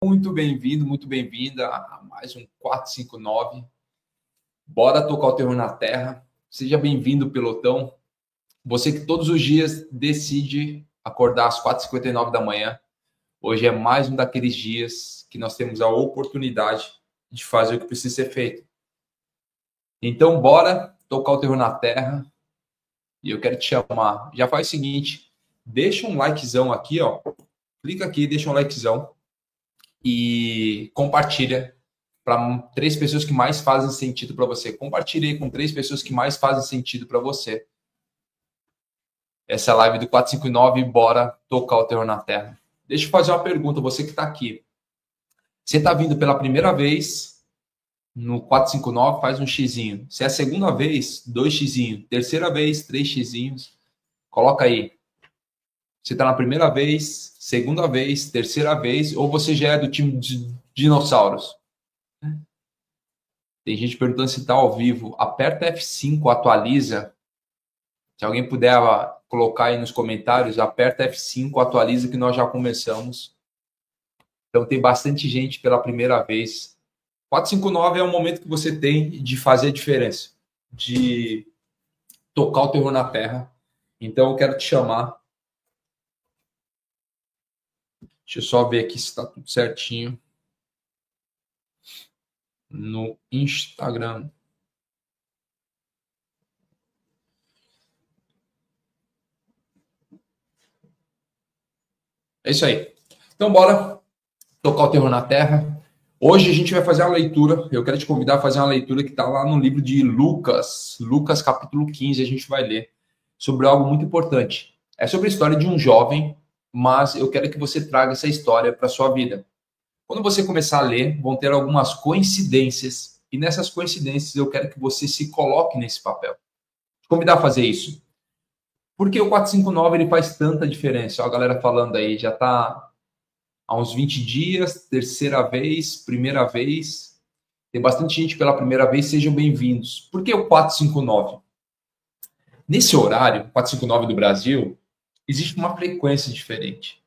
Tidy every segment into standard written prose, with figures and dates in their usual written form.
Muito bem-vindo, muito bem-vinda a mais um 459. Bora tocar o terror na terra. Seja bem-vindo, pelotão. Você que todos os dias decide acordar às 4h59 da manhã. Hoje é mais um daqueles dias que nós temos a oportunidade de fazer o que precisa ser feito. Então, bora tocar o terror na terra. E eu quero te chamar. Já faz o seguinte, deixa um likezão aqui, ó. Clica aqui, deixa um likezão. E compartilha para 3 pessoas que mais fazem sentido para você. Compartilhe com 3 pessoas que mais fazem sentido para você. Essa live do 459, bora tocar o terror na terra. Deixa eu fazer uma pergunta, você que está aqui. Você está vindo pela primeira vez no 459, faz um xizinho. Se é a segunda vez, 2 xizinhos. Terceira vez, 3 xizinhos. Coloca aí. Você está na primeira vez, segunda vez, terceira vez, ou você já é do time de dinossauros? Tem gente perguntando se está ao vivo. Aperta F5, atualiza. Se alguém puder colocar aí nos comentários, aperta F5, atualiza que nós já começamos. Então tem bastante gente pela primeira vez. 459 é um momento que você tem de fazer a diferença, de tocar o terror na terra. Então eu quero te chamar. Deixa eu só ver aqui se está tudo certinho no Instagram. É isso aí. Então, bora tocar o terror na terra. Hoje a gente vai fazer uma leitura. Eu quero te convidar a fazer uma leitura que está lá no livro de Lucas. Lucas, capítulo 15, a gente vai ler sobre algo muito importante. É sobre a história de um jovem, mas eu quero que você traga essa história para a sua vida. Quando você começar a ler, vão ter algumas coincidências. E nessas coincidências eu quero que você se coloque nesse papel. Te convidar a fazer isso. Por que o 459 ele faz tanta diferença? Ó, a galera falando aí, já está há uns 20 dias, terceira vez, primeira vez. Tem bastante gente pela primeira vez, sejam bem-vindos. Por que o 459? Nesse horário, 459 do Brasil, existe uma frequência diferente.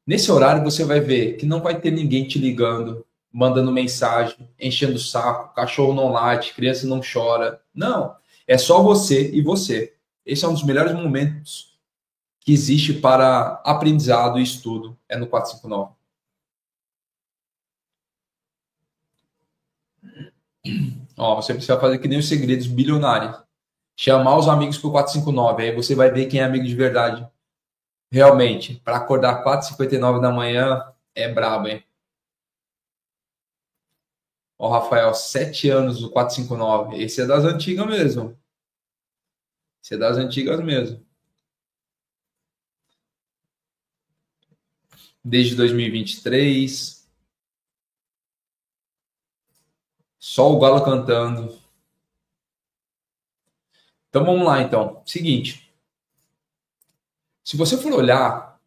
Nesse horário você vai ver que não vai ter ninguém te ligando, mandando mensagem, enchendo o saco, cachorro não late, criança não chora. Não, é só você e você. Esse é um dos melhores momentos que existe para aprendizado e estudo, é no 459. Ó, você precisa fazer que nem os segredos bilionários. Chamar os amigos para o 459, aí você vai ver quem é amigo de verdade. Realmente, para acordar 4h59 da manhã, é brabo, hein? Ó, Rafael, 7 anos do 459. Esse é das antigas mesmo. Esse é das antigas mesmo. Desde 2023. Só o galo cantando. Então vamos lá, então. Seguinte. Se você for olhar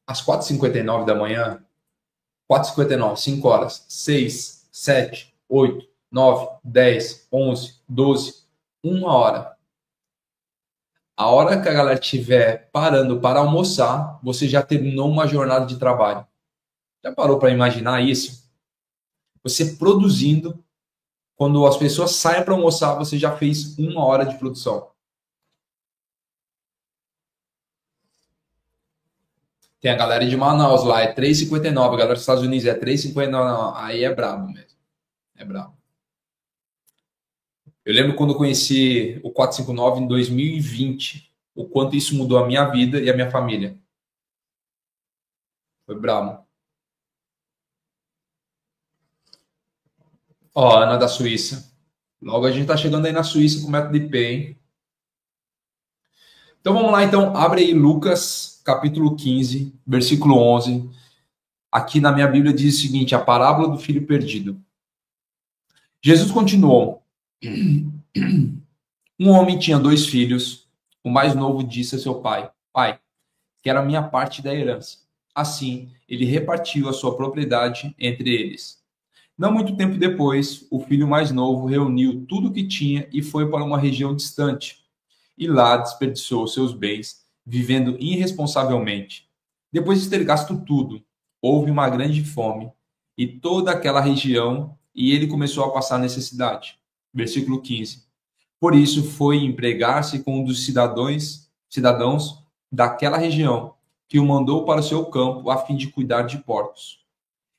às 4h59 da manhã, 4h59, 5 horas, 6, 7, 8, 9, 10, 11, 12, 1 hora. A hora que a galera estiver parando para almoçar, você já terminou uma jornada de trabalho. Já parou para imaginar isso? Você produzindo, quando as pessoas saem para almoçar, você já fez 1 hora de produção. Tem a galera de Manaus lá, é 3h59. A galera dos Estados Unidos é 3h59. Aí é brabo mesmo. É brabo. Eu lembro quando eu conheci o 459 em 2020, o quanto isso mudou a minha vida e a minha família. Foi brabo. Ó, Ana da Suíça. Logo a gente tá chegando aí na Suíça com o método IP, hein? Então vamos lá, então. Abre aí Lucas, capítulo 15, versículo 11. Aqui na minha Bíblia diz o seguinte, a parábola do filho perdido. Jesus continuou. Um homem tinha 2 filhos. O mais novo disse a seu pai, pai, quero a minha parte da herança. Assim, ele repartiu a sua propriedade entre eles. Não muito tempo depois, o filho mais novo reuniu tudo o que tinha e foi para uma região distante. E lá desperdiçou seus bens, vivendo irresponsavelmente. Depois de ter gasto tudo, houve uma grande fome e toda aquela região, e ele começou a passar necessidade. Versículo 15. Por isso foi empregar-se com um dos cidadãos daquela região, que o mandou para o seu campo a fim de cuidar de porcos.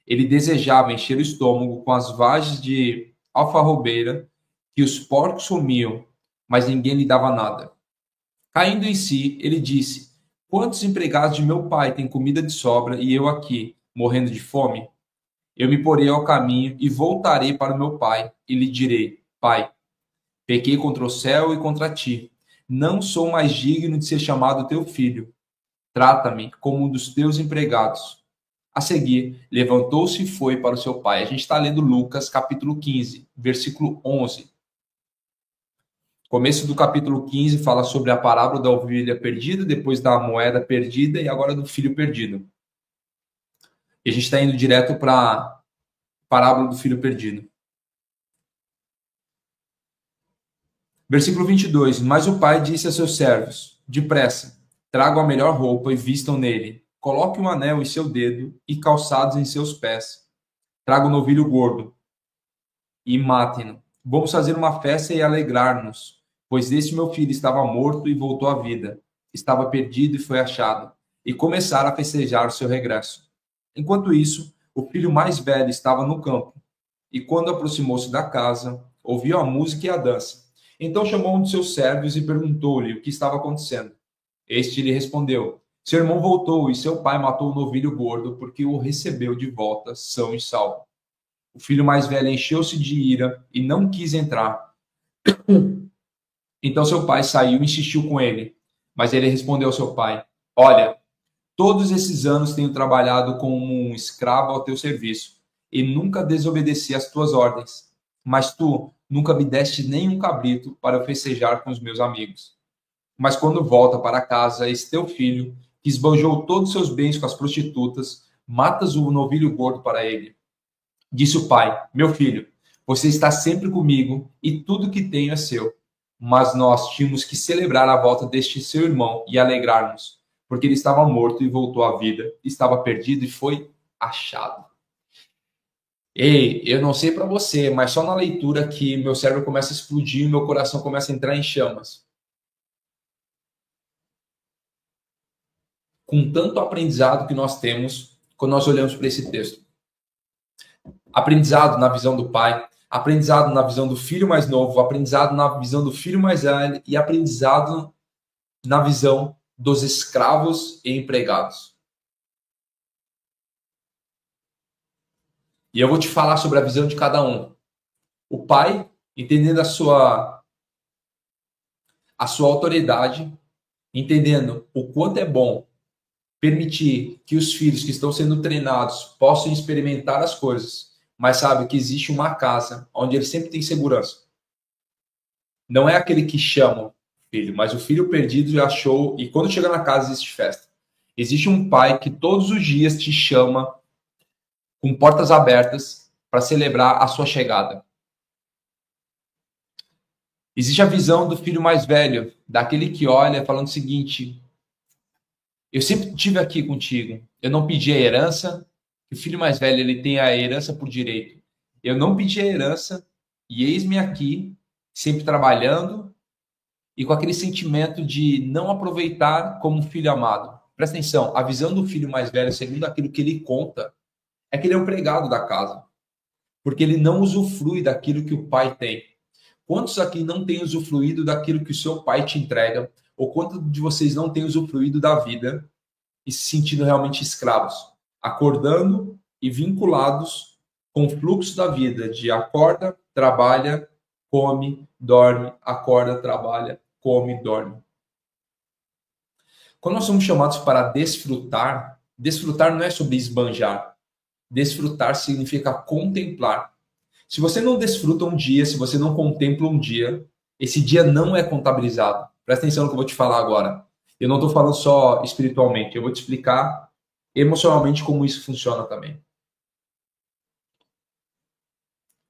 Ele desejava encher o estômago com as vagens de alfarrobeira que os porcos comiam, mas ninguém lhe dava nada. Caindo em si, ele disse: quantos empregados de meu pai têm comida de sobra e eu aqui, morrendo de fome? Eu me porei ao caminho e voltarei para o meu pai e lhe direi: Pai, pequei contra o céu e contra ti. Não sou mais digno de ser chamado teu filho. Trata-me como um dos teus empregados. A seguir, levantou-se e foi para o seu pai. A gente está lendo Lucas, capítulo 15, versículo 11. Começo do capítulo 15 fala sobre a parábola da ovelha perdida, depois da moeda perdida e agora do filho perdido. E a gente está indo direto para a parábola do filho perdido. Versículo 22. Mas o pai disse a seus servos: depressa, tragam a melhor roupa e vistam nele. Coloque um anel em seu dedo e calçados em seus pés. Traga um novilho gordo e matem-no. Vamos fazer uma festa e alegrar-nos, pois este meu filho estava morto e voltou à vida. Estava perdido e foi achado. E começaram a festejar o seu regresso. Enquanto isso, o filho mais velho estava no campo. E quando aproximou-se da casa, ouviu a música e a dança. Então chamou um de seus servos e perguntou-lhe o que estava acontecendo. Este lhe respondeu: seu irmão voltou e seu pai matou o novilho gordo porque o recebeu de volta são e salvo. O filho mais velho encheu-se de ira e não quis entrar. Então seu pai saiu e insistiu com ele. Mas ele respondeu ao seu pai: olha, todos esses anos tenho trabalhado como um escravo ao teu serviço e nunca desobedeci às tuas ordens. Mas tu nunca me deste nem um cabrito para eu festejar com os meus amigos. Mas quando volta para casa, esse teu filho, que esbanjou todos os seus bens com as prostitutas, matas o novilho gordo para ele. Disse o pai: meu filho, você está sempre comigo e tudo que tenho é seu. Mas nós tínhamos que celebrar a volta deste seu irmão e alegrar-nos, porque ele estava morto e voltou à vida, estava perdido e foi achado. Ei, eu não sei para você, mas só na leitura que meu cérebro começa a explodir e meu coração começa a entrar em chamas. Com tanto aprendizado que nós temos quando nós olhamos para esse texto. Aprendizado na visão do pai, aprendizado na visão do filho mais novo, aprendizado na visão do filho mais velho e aprendizado na visão dos escravos e empregados. E eu vou te falar sobre a visão de cada um. O pai, entendendo a sua autoridade, entendendo o quanto é bom permitir que os filhos que estão sendo treinados possam experimentar as coisas, mas sabe que existe uma casa onde ele sempre tem segurança. Não é aquele que chama o filho, mas o filho perdido já achou, e quando chega na casa existe festa. Existe um pai que todos os dias te chama com portas abertas para celebrar a sua chegada. Existe a visão do filho mais velho, daquele que olha falando o seguinte: eu sempre estive aqui contigo, eu não pedi a herança, o filho mais velho ele tem a herança por direito. Eu não pedi a herança e eis-me aqui, sempre trabalhando e com aquele sentimento de não aproveitar como um filho amado. Presta atenção, a visão do filho mais velho, segundo aquilo que ele conta, é que ele é um empregado da casa, porque ele não usufrui daquilo que o pai tem. Quantos aqui não têm usufruído daquilo que o seu pai te entrega? Ou quantos de vocês não têm usufruído da vida e se sentindo realmente escravos? Acordando e vinculados com o fluxo da vida de acorda, trabalha, come, dorme, acorda, trabalha, come, dorme. Quando nós somos chamados para desfrutar, desfrutar não é sobre esbanjar. Desfrutar significa contemplar. Se você não desfruta um dia, se você não contempla um dia, esse dia não é contabilizado. Presta atenção no que eu vou te falar agora. Eu não estou falando só espiritualmente, eu vou te explicar emocionalmente como isso funciona também.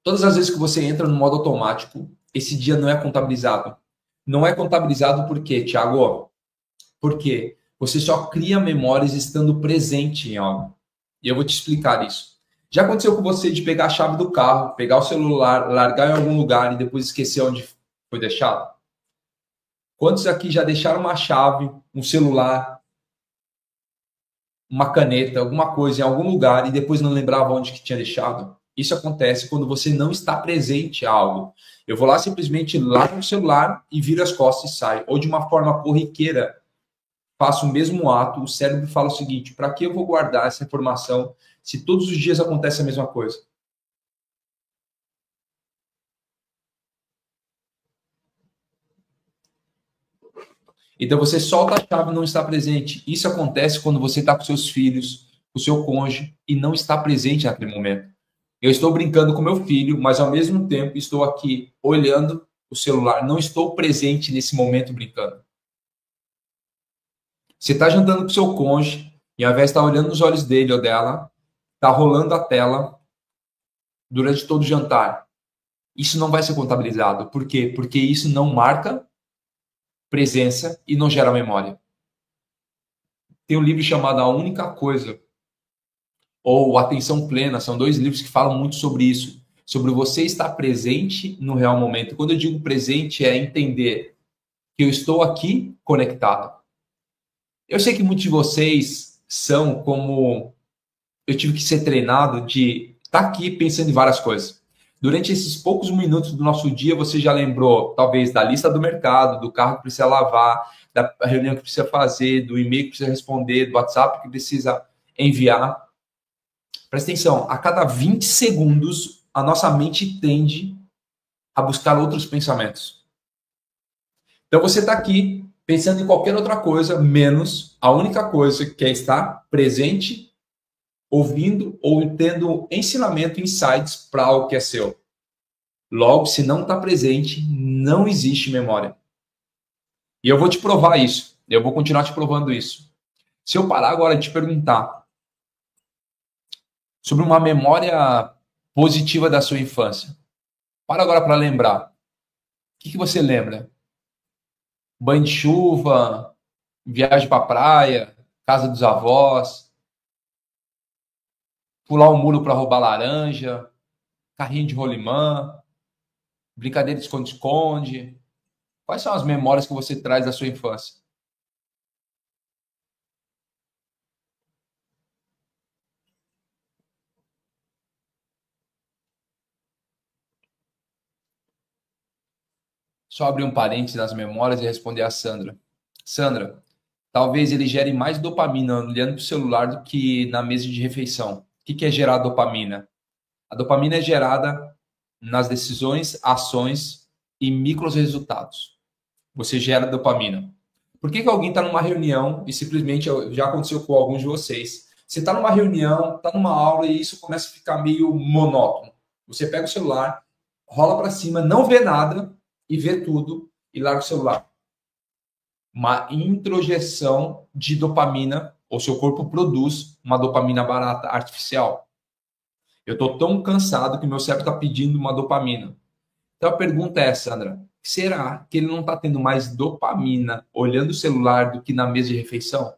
Todas as vezes que você entra no modo automático, esse dia não é contabilizado. Não é contabilizado por quê, Thiago? Porque você só cria memórias estando presente em algo. E eu vou te explicar isso. Já aconteceu com você de pegar a chave do carro, pegar o celular, largar em algum lugar e depois esquecer onde foi deixado? Quantos aqui já deixaram uma chave, um celular, uma caneta, alguma coisa em algum lugar e depois não lembrava onde que tinha deixado? Isso acontece quando você não está presente a algo. Eu vou lá simplesmente largo o celular e viro as costas e saio. Ou de uma forma corriqueira, faço o mesmo ato, o cérebro fala o seguinte: para que eu vou guardar essa informação se todos os dias acontece a mesma coisa? Então você solta a chave e não está presente. Isso acontece quando você está com seus filhos, com o seu cônjuge e não está presente naquele momento. Eu estou brincando com meu filho, mas ao mesmo tempo estou aqui olhando o celular. Não estou presente nesse momento brincando. Você está jantando com o seu cônjuge e ao invés de estar olhando nos olhos dele ou dela, está rolando a tela durante todo o jantar. Isso não vai ser contabilizado. Por quê? Porque isso não marca presença e não gera memória. Tem um livro chamado A Única Coisa, ou Atenção Plena, são dois livros que falam muito sobre isso, sobre você estar presente no real momento. Quando eu digo presente, é entender que eu estou aqui conectado. Eu sei que muitos de vocês são como eu tive que ser treinado de estar aqui pensando em várias coisas. Durante esses poucos minutos do nosso dia, você já lembrou, talvez, da lista do mercado, do carro que precisa lavar, da reunião que precisa fazer, do e-mail que precisa responder, do WhatsApp que precisa enviar. Presta atenção, a cada 20 segundos, a nossa mente tende a buscar outros pensamentos. Então, você está aqui pensando em qualquer outra coisa, menos a única coisa que é estar presente, ouvindo ou tendo ensinamento, insights para algo que é seu. Logo, se não está presente, não existe memória. E eu vou te provar isso. Eu vou continuar te provando isso. Se eu parar agora de te perguntar sobre uma memória positiva da sua infância, para agora para lembrar. O que você lembra? Banho de chuva, viagem para a praia, casa dos avós, pular o muro para roubar laranja, carrinho de rolimã, brincadeira de esconde-esconde. Quais são as memórias que você traz da sua infância? Só abrir um parênteses nas memórias e responder a Sandra. Sandra, talvez ele gere mais dopamina olhando para o celular do que na mesa de refeição. O que é gerar dopamina? A dopamina é gerada nas decisões, ações e micros resultados. Você gera dopamina. Por que alguém está numa reunião e simplesmente, já aconteceu com alguns de vocês, você está numa reunião, está numa aula e isso começa a ficar meio monótono. Você pega o celular, rola para cima, não vê nada e vê tudo e larga o celular. Uma introjeção de dopamina, ou seu corpo produz uma dopamina barata, artificial. Eu estou tão cansado que meu cérebro está pedindo uma dopamina. Então a pergunta é, Sandra, será que ele não está tendo mais dopamina olhando o celular do que na mesa de refeição?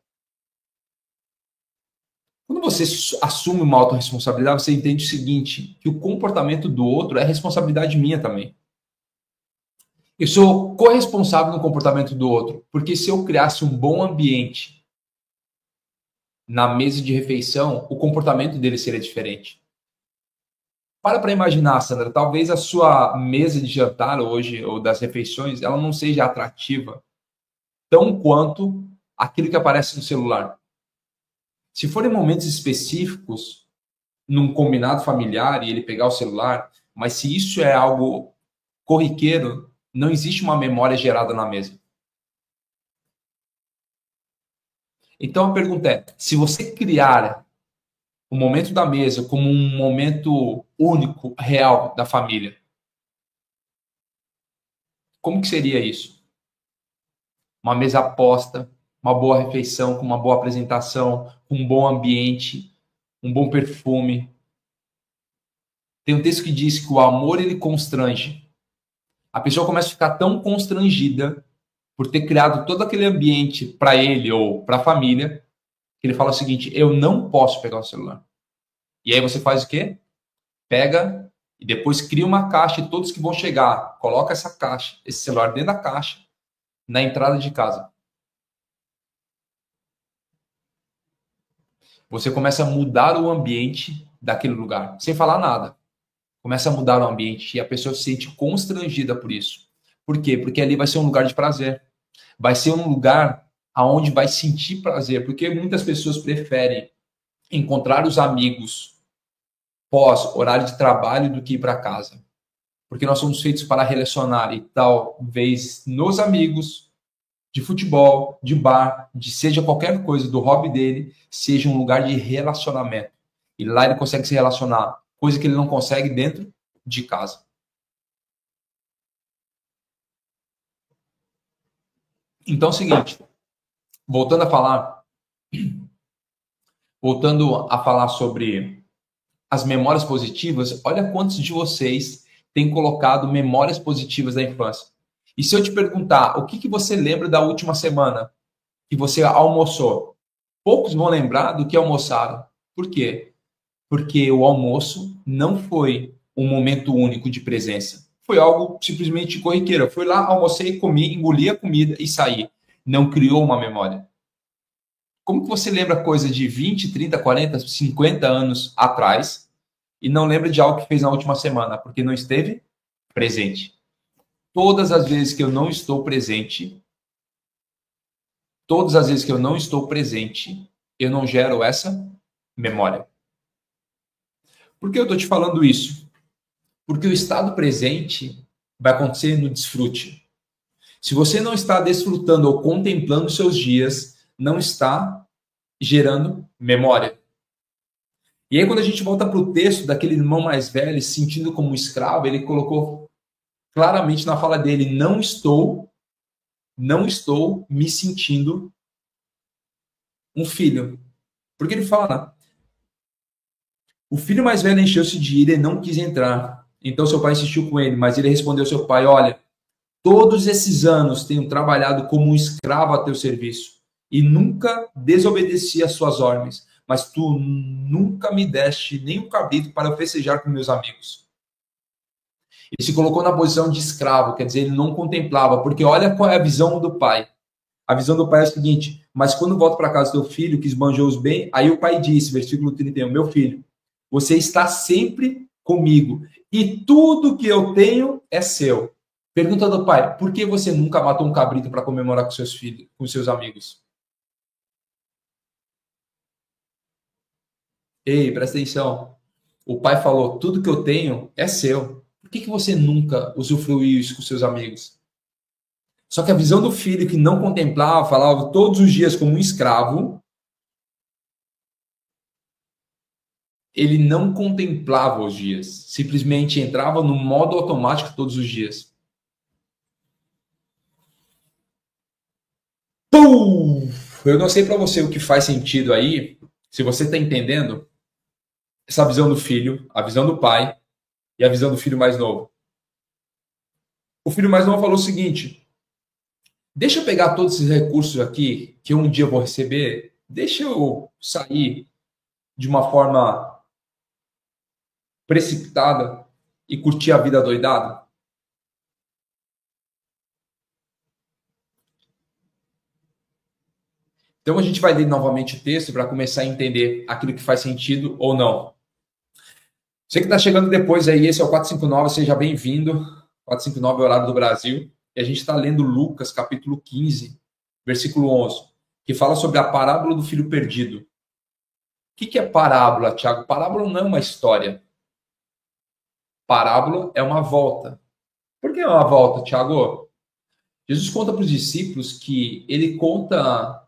Quando você assume uma autorresponsabilidade, você entende o seguinte, que o comportamento do outro é responsabilidade minha também. Eu sou corresponsável no comportamento do outro, porque se eu criasse um bom ambiente na mesa de refeição, o comportamento dele seria diferente. Para imaginar, Sandra, talvez a sua mesa de jantar hoje, ou das refeições, ela não seja atrativa tão quanto aquilo que aparece no celular. Se for em momentos específicos, num combinado familiar, e ele pegar o celular, mas se isso é algo corriqueiro, não existe uma memória gerada na mesa. Então a pergunta é, se você criar o momento da mesa como um momento único, real da família, como que seria isso? Uma mesa posta, uma boa refeição, com uma boa apresentação, um bom ambiente, um bom perfume. Tem um texto que diz que o amor, ele constrange. A pessoa começa a ficar tão constrangida por ter criado todo aquele ambiente para ele ou para a família, que ele fala o seguinte, eu não posso pegar o celular. E aí você faz o quê? Pega e depois cria uma caixa e todos que vão chegar, coloca essa caixa, esse celular dentro da caixa, na entrada de casa. Você começa a mudar o ambiente daquele lugar, sem falar nada. Começa a mudar o ambiente e a pessoa se sente constrangida por isso. Por quê? Porque ali vai ser um lugar de prazer. Vai ser um lugar aonde vai sentir prazer, porque muitas pessoas preferem encontrar os amigos pós horário de trabalho do que ir para casa. Porque nós somos feitos para relacionar e talvez nos amigos de futebol, de bar, de seja qualquer coisa do hobby dele, seja um lugar de relacionamento. E lá ele consegue se relacionar, coisa que ele não consegue dentro de casa. Então é o seguinte, voltando a falar sobre as memórias positivas, olha quantos de vocês têm colocado memórias positivas da infância. E se eu te perguntar, o que você lembra da última semana que você almoçou? Poucos vão lembrar do que almoçaram. Por quê? Porque o almoço não foi um momento único de presença. Foi algo simplesmente corriqueiro. Fui lá, almocei, comi, engoli a comida e saí. Não criou uma memória. Como que você lembra coisa de 20, 30, 40, 50 anos atrás e não lembra de algo que fez na última semana? Porque não esteve presente. Todas as vezes que eu não estou presente, eu não gero essa memória. Por que eu estou te falando isso? Porque o estado presente vai acontecer no desfrute. Se você não está desfrutando ou contemplando os seus dias, não está gerando memória. E aí, quando a gente volta para o texto daquele irmão mais velho, se sentindo como um escravo, ele colocou claramente na fala dele, não estou me sentindo um filho. Porque ele fala, o filho mais velho encheu-se de ira e não quis entrar. Então seu pai insistiu com ele, mas ele respondeu ao seu pai, olha, todos esses anos tenho trabalhado como um escravo a teu serviço e nunca desobedeci às suas ordens, mas tu nunca me deste nem um cabrito para festejar com meus amigos. Ele se colocou na posição de escravo, quer dizer, ele não contemplava, porque olha qual é a visão do pai. A visão do pai é a seguinte, mas quando volta para casa do teu filho, que esbanjou os bens, aí o pai disse, versículo 31, meu filho, você está sempre comigo e tudo que eu tenho é seu. Pergunta do pai, por que você nunca matou um cabrito para comemorar com seus filhos, com seus amigos? Ei, presta atenção. O pai falou, tudo que eu tenho é seu. Por que você nunca usufruiu isso com seus amigos? Só que a visão do filho que não contemplava, falava todos os dias como um escravo, ele não contemplava os dias. Simplesmente entrava no modo automático todos os dias. Pum! Eu não sei para você o que faz sentido aí, se você está entendendo essa visão do filho, a visão do pai e a visão do filho mais novo. O filho mais novo falou o seguinte, deixa eu pegar todos esses recursos aqui que um dia eu vou receber, deixa eu sair de uma forma precipitada e curtir a vida doidada. Então a gente vai ler novamente o texto para começar a entender aquilo que faz sentido ou não. Você que está chegando depois aí, esse é o 459, seja bem-vindo. 459 é o horário do Brasil. E a gente está lendo Lucas, capítulo 15, versículo 11, que fala sobre a parábola do filho perdido. O que é parábola, Tiago? Parábola não é uma história. Parábola é uma volta. Por que é uma volta, Tiago? Jesus conta para os discípulos que ele conta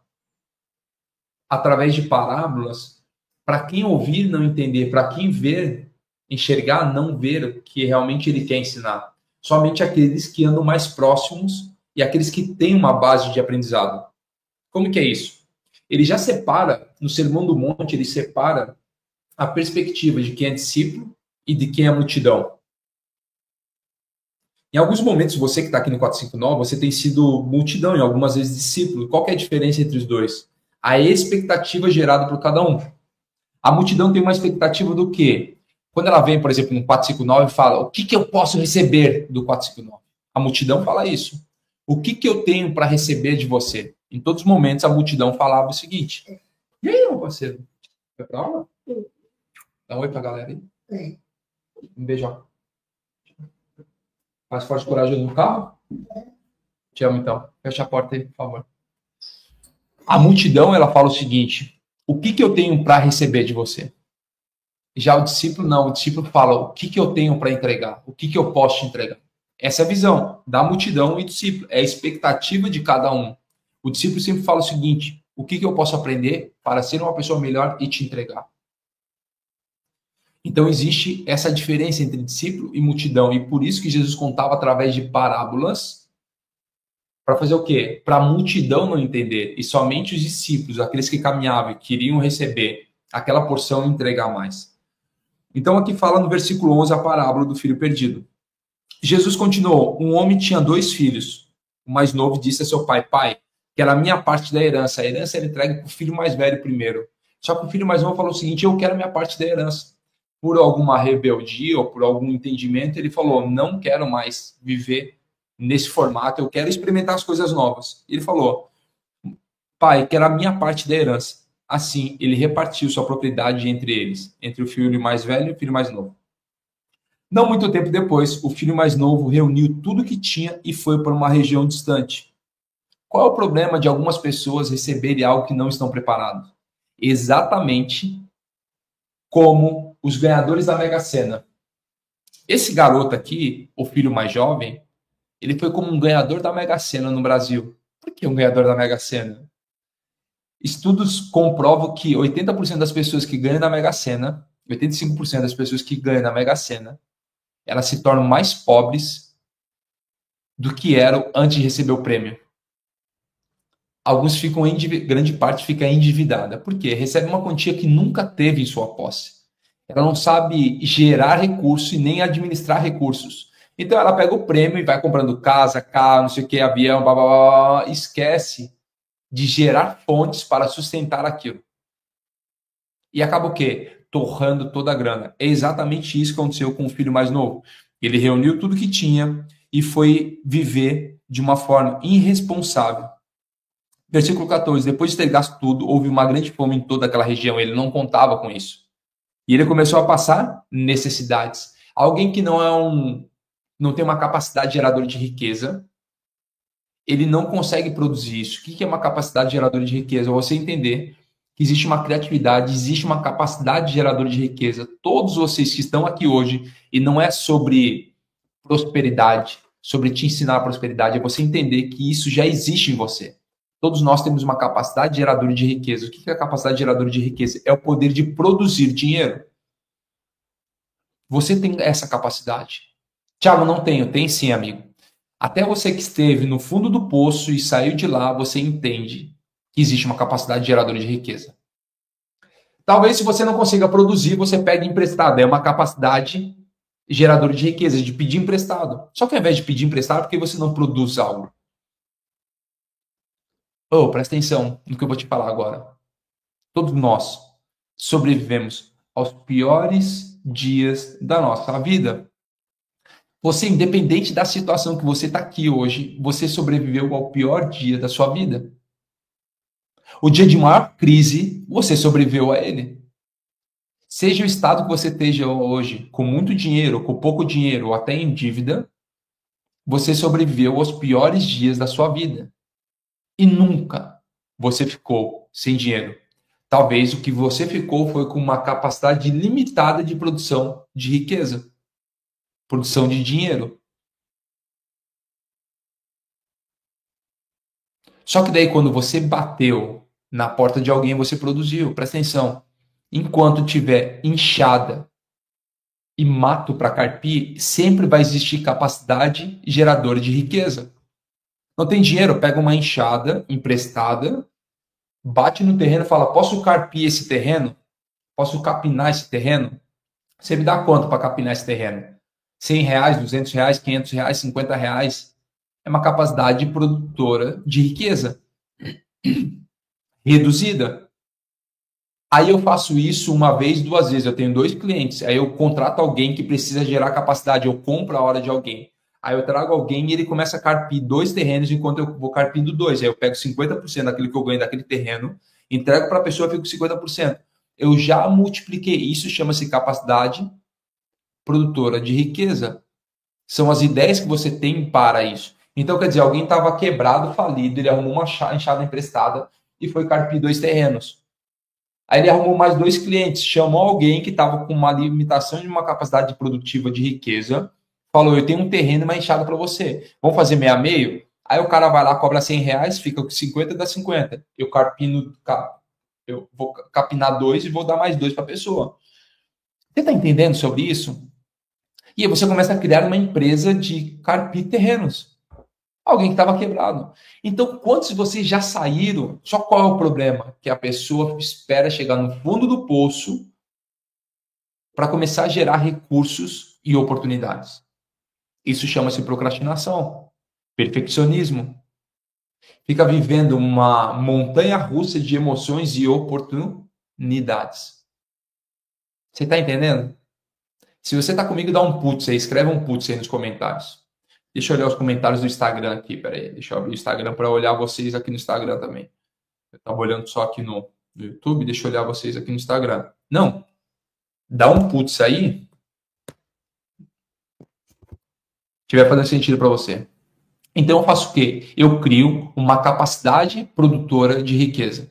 através de parábolas para quem ouvir não entender, para quem ver enxergar, não ver o que realmente ele quer ensinar. Somente aqueles que andam mais próximos e aqueles que têm uma base de aprendizado. Como que é isso? Ele já separa, no Sermão do Monte, ele separa a perspectiva de quem é discípulo e de quem é multidão. Em alguns momentos, você que está aqui no 459, você tem sido multidão e algumas vezes discípulo. Qual que é a diferença entre os dois? A expectativa gerada por cada um. A multidão tem uma expectativa do quê? Quando ela vem, por exemplo, no 459 e fala, o que eu posso receber do 459? A multidão fala isso. O que eu tenho para receber de você? Em todos os momentos, a multidão falava o seguinte. E aí, meu parceiro? Foi pra aula? Dá um oi pra galera aí. Um beijão. Faz forte coragem no carro? Te amo, então. Fecha a porta aí, por favor. A multidão, ela fala o seguinte, o que eu tenho para receber de você? Já o discípulo não, o discípulo fala, o que eu tenho para entregar? O que eu posso te entregar? Essa é a visão da multidão e do discípulo, é a expectativa de cada um. O discípulo sempre fala o seguinte, o que eu posso aprender para ser uma pessoa melhor e te entregar? Então existe essa diferença entre discípulo e multidão, e por isso que Jesus contava através de parábolas, para fazer o quê? Para a multidão não entender, e somente os discípulos, aqueles que caminhavam e queriam receber aquela porção, entregar mais. Então aqui fala no versículo 11 a parábola do filho perdido. Jesus continuou, um homem tinha 2 filhos. O mais novo disse a seu pai, pai, quero a minha parte da herança. A herança era entregue para o filho mais velho primeiro. Só que o filho mais novo falou o seguinte, eu quero a minha parte da herança. Por alguma rebeldia ou por algum entendimento, ele falou, não quero mais viver nesse formato, eu quero experimentar as coisas novas. Ele falou, pai, quero a minha parte da herança. Assim, ele repartiu sua propriedade entre eles, entre o filho mais velho e o filho mais novo. Não muito tempo depois, o filho mais novo reuniu tudo que tinha e foi para uma região distante. Qual é o problema de algumas pessoas receberem algo que não estão preparados? Exatamente como os ganhadores da Mega Sena. Esse garoto aqui, o filho mais jovem, ele foi como um ganhador da Mega Sena no Brasil. Por que um ganhador da Mega Sena? Estudos comprovam que 80% das pessoas que ganham na Mega Sena, 85% das pessoas que ganham na Mega Sena, elas se tornam mais pobres do que eram antes de receber o prêmio. Alguns ficam, grande parte fica endividada. Por quê? Recebe uma quantia que nunca teve em sua posse. Ela não sabe gerar recursos e nem administrar recursos. Então ela pega o prêmio e vai comprando casa, carro, não sei o que, avião, blá, blá, blá, esquece de gerar fontes para sustentar aquilo. E acaba o quê? Torrando toda a grana. É exatamente isso que aconteceu com o filho mais novo. Ele reuniu tudo que tinha e foi viver de uma forma irresponsável. Versículo 14. Depois de ter gasto tudo, houve uma grande fome em toda aquela região. Ele não contava com isso. E ele começou a passar necessidades. Alguém que não tem uma capacidade geradora de riqueza, ele não consegue produzir isso. O que é uma capacidade geradora de riqueza? Você entender que existe uma criatividade, existe uma capacidade geradora de riqueza. Todos vocês que estão aqui hoje, e não é sobre prosperidade, sobre te ensinar a prosperidade, é você entender que isso já existe em você. Todos nós temos uma capacidade geradora de riqueza. O que é a capacidade geradora de riqueza? É o poder de produzir dinheiro. Você tem essa capacidade. Tiago, não tenho. Tem sim, amigo. Até você que esteve no fundo do poço e saiu de lá, você entende que existe uma capacidade geradora de riqueza. Talvez se você não consiga produzir, você pegue emprestado. É uma capacidade geradora de riqueza, de pedir emprestado. Só que ao invés de pedir emprestado, por que você não produz algo? Oh, presta atenção no que eu vou te falar agora. Todos nós sobrevivemos aos piores dias da nossa vida. Você, independente da situação que você está aqui hoje, você sobreviveu ao pior dia da sua vida. O dia de maior crise, você sobreviveu a ele. Seja o estado que você esteja hoje, com muito dinheiro, com pouco dinheiro, ou até em dívida, você sobreviveu aos piores dias da sua vida. E nunca você ficou sem dinheiro. Talvez o que você ficou foi com uma capacidade limitada de produção de riqueza, produção de dinheiro. Só que daí quando você bateu na porta de alguém, você produziu. Presta atenção. Enquanto tiver inchada e mato para carpir, sempre vai existir capacidade geradora de riqueza. Não tem dinheiro? Pega uma enxada emprestada, bate no terreno e fala, posso carpir esse terreno? Posso capinar esse terreno? Você me dá quanto para capinar esse terreno? R$100, R$200, R$500, R$50? É uma capacidade produtora de riqueza reduzida. Aí eu faço isso uma vez, duas vezes. Eu tenho dois clientes. Aí eu contrato alguém que precisa gerar capacidade. Eu compro a hora de alguém. Aí eu trago alguém e ele começa a carpir dois terrenos enquanto eu vou carpindo dois. Aí eu pego 50% daquilo que eu ganho daquele terreno, entrego para a pessoa e fico com 50%. Eu já multipliquei. Isso chama-se capacidade produtora de riqueza. São as ideias que você tem para isso. Então, quer dizer, alguém estava quebrado, falido, ele arrumou uma enxada emprestada e foi carpir dois terrenos. Aí ele arrumou mais dois clientes, chamou alguém que estava com uma limitação de uma capacidade produtiva de riqueza, falou, eu tenho um terreno e uma enxada para você, vamos fazer meio a meio? Aí o cara vai lá, cobra R$ 100, fica com 50 e dá 50. Eu vou capinar dois e vou dar mais dois para a pessoa. Você está entendendo sobre isso? E aí você começa a criar uma empresa de carpir terrenos. Alguém que estava quebrado. Então, quantos de vocês já saíram? Só qual é o problema? Que a pessoa espera chegar no fundo do poço para começar a gerar recursos e oportunidades. Isso chama-se procrastinação, perfeccionismo. Fica vivendo uma montanha russa de emoções e oportunidades. Você está entendendo? Se você está comigo, dá um putz aí, escreve um putz aí nos comentários. Deixa eu olhar os comentários do Instagram aqui, peraí. Deixa eu abrir o Instagram para olhar vocês aqui no Instagram também. Eu estava olhando só aqui no YouTube, deixa eu olhar vocês aqui no Instagram. Não, dá um putz aí. Tiver fazendo sentido para você. Então eu faço o quê? Eu crio uma capacidade produtora de riqueza.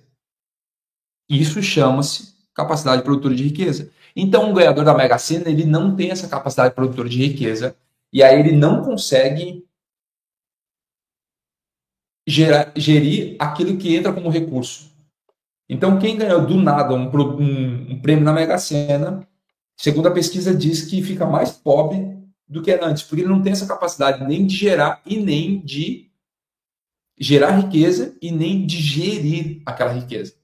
Isso chama-se capacidade produtora de riqueza. Então, um ganhador da Mega Sena, ele não tem essa capacidade produtora de riqueza, e aí ele não consegue gerir aquilo que entra como recurso. Então, quem ganhou do nada um prêmio na Mega Sena, segundo a pesquisa, diz que fica mais pobre do que era antes, porque ele não tem essa capacidade nem de gerar e nem de gerar riqueza e nem de gerir aquela riqueza.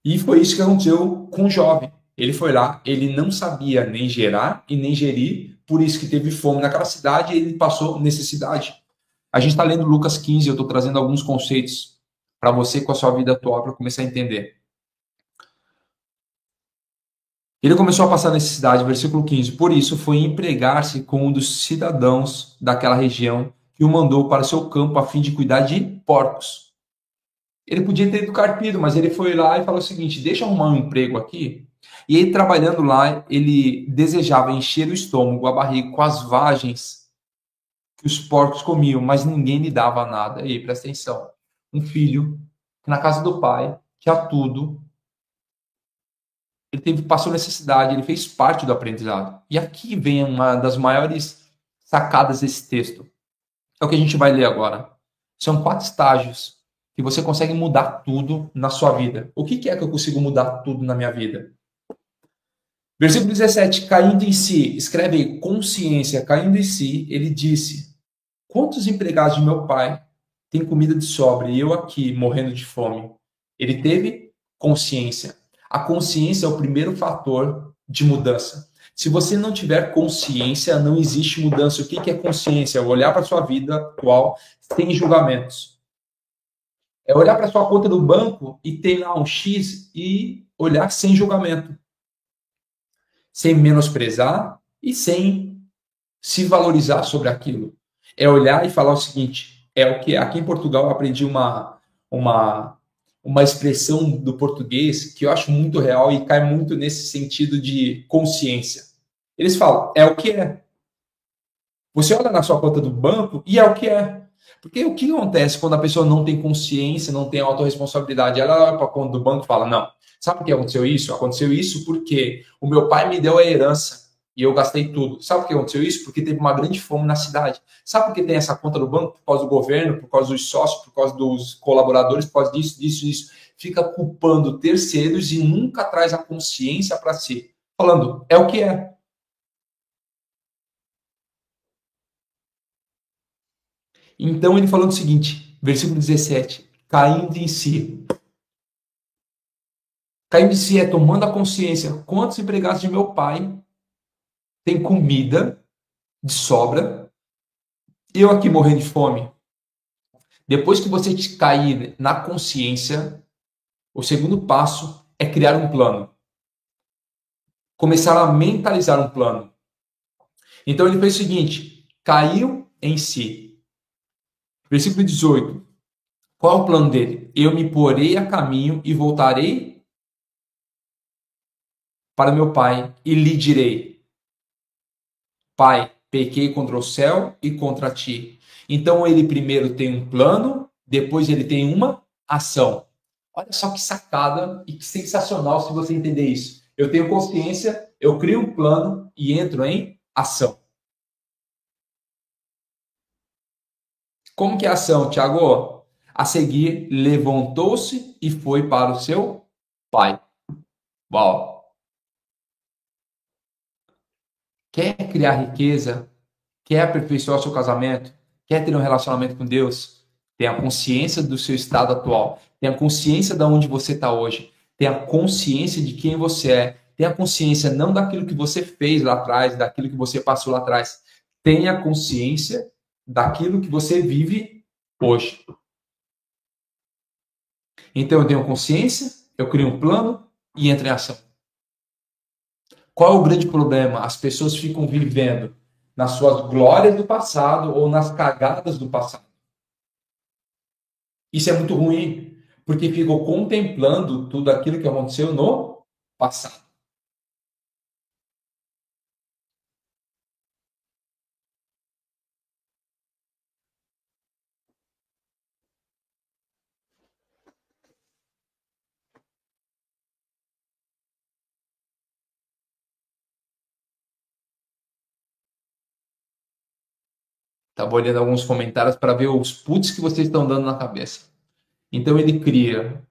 E foi isso que aconteceu com o jovem. Ele foi lá, ele não sabia nem gerar e nem gerir, por isso que teve fome naquela cidade e ele passou necessidade. A gente está lendo Lucas 15, eu estou trazendo alguns conceitos para você com a sua vida atual para começar a entender. Ele começou a passar necessidade, versículo 15. Por isso foi empregar-se com um dos cidadãos daquela região que o mandou para seu campo a fim de cuidar de porcos. Ele podia ter ido carpido, mas ele foi lá e falou o seguinte, deixa eu arrumar um emprego aqui. E ele, trabalhando lá, ele desejava encher o estômago, a barriga, com as vagens que os porcos comiam, mas ninguém lhe dava nada. E aí, presta atenção. Um filho, que na casa do pai, tinha tudo. Ele passou necessidade, ele fez parte do aprendizado. E aqui vem uma das maiores sacadas desse texto. É o que a gente vai ler agora. São 4 estágios que você consegue mudar tudo na sua vida. O que é que eu consigo mudar tudo na minha vida? Versículo 17, caindo em si, escreve aí, consciência, caindo em si, ele disse, quantos empregados de meu pai têm comida de sobra e eu aqui morrendo de fome? Ele teve consciência. A consciência é o primeiro fator de mudança. Se você não tiver consciência, não existe mudança. O que é consciência? É olhar para a sua vida atual sem julgamentos. É olhar para a sua conta do banco e ter lá um X e olhar sem julgamento. Sem menosprezar e sem se valorizar sobre aquilo. É olhar e falar o seguinte, é o que aqui em Portugal eu aprendi uma expressão do português que eu acho muito real e cai muito nesse sentido de consciência. Eles falam, é o que é. Você olha na sua conta do banco e é o que é. Porque o que acontece quando a pessoa não tem consciência, não tem autorresponsabilidade? Ela olha para a conta do banco e fala, não, sabe por que aconteceu isso? Aconteceu isso porque o meu pai me deu a herança e eu gastei tudo. Sabe por que aconteceu isso? Porque teve uma grande fome na cidade. Sabe por que tem essa conta do banco? Por causa do governo, por causa dos sócios, por causa dos colaboradores, por causa disso. Fica culpando terceiros e nunca traz a consciência para si. Falando, é o que é. Então ele falou o seguinte, versículo 17, caindo em si. Caindo em si é tomando a consciência. Quantos empregados de meu pai têm comida de sobra? Eu aqui morrendo de fome. Depois que você cair na consciência, O segundo passo é criar um plano. Começar a mentalizar um plano. Então ele fez o seguinte, caiu em si. Versículo 18. Qual é o plano dele? Eu me porei a caminho e voltarei para meu pai e lhe direi: Pai, pequei contra o céu e contra ti. Então ele primeiro tem um plano, depois ele tem uma ação. Olha só que sacada e que sensacional se você entender isso. Eu tenho consciência, eu crio um plano e entro em ação. Como que é a ação, Tiago? A seguir, levantou-se e foi para o seu pai. Uau! Quer criar riqueza? Quer aperfeiçoar o seu casamento? Quer ter um relacionamento com Deus? Tenha consciência do seu estado atual. Tenha consciência de onde você está hoje. Tenha consciência de quem você é. Tenha consciência não daquilo que você fez lá atrás, daquilo que você passou lá atrás. Tenha consciência daquilo que você vive hoje. Então eu tenho consciência, eu crio um plano e entro em ação. Qual é o grande problema? As pessoas ficam vivendo nas suas glórias do passado ou nas cagadas do passado. Isso é muito ruim, porque ficam contemplando tudo aquilo que aconteceu no passado. Estava olhando alguns comentários para ver os puts que vocês estão dando na cabeça. Então ele cria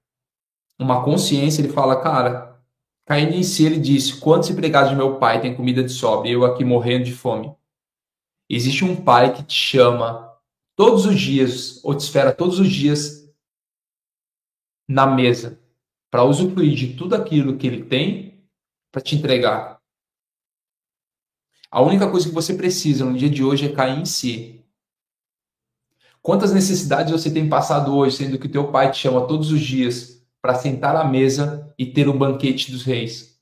uma consciência, ele fala, cara, caindo em si, ele disse, quantos empregados de meu pai têm comida de sobra e eu aqui morrendo de fome? Existe um pai que te chama todos os dias, ou te espera todos os dias na mesa, para usufruir de tudo aquilo que ele tem para te entregar. A única coisa que você precisa no dia de hoje é cair em si. Quantas necessidades você tem passado hoje, sendo que teu pai te chama todos os dias para sentar à mesa e ter o banquete dos reis?